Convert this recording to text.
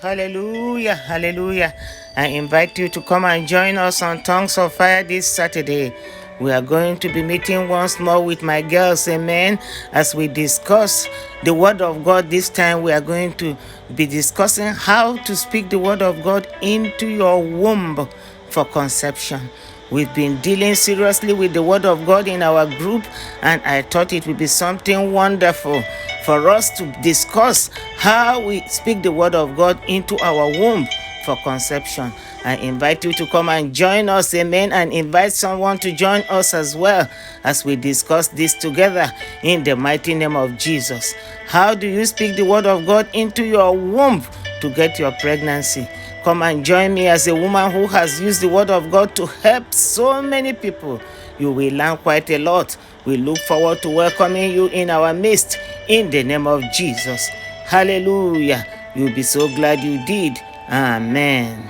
Hallelujah, hallelujah. I invite you to come and join us on Tongues of Fire this Saturday. We are going to be meeting once more with my girls, amen, as we discuss the Word of God. This time we are going to be discussing how to speak the Word of God into your womb for conception. We've been dealing seriously with the Word of God in our group, and I thought it would be something wonderful for us to discuss how we speak the Word of God into our womb for conception. I invite you to come and join us, amen, and invite someone to join us as well as we discuss this together in the mighty name of Jesus. How do you speak the Word of God into your womb to get your pregnancy? Come and join me as a woman who has used the Word of God to help so many people. You will learn quite a lot. We look forward to welcoming you in our midst in the name of Jesus. Hallelujah. You'll be so glad you did. Amen.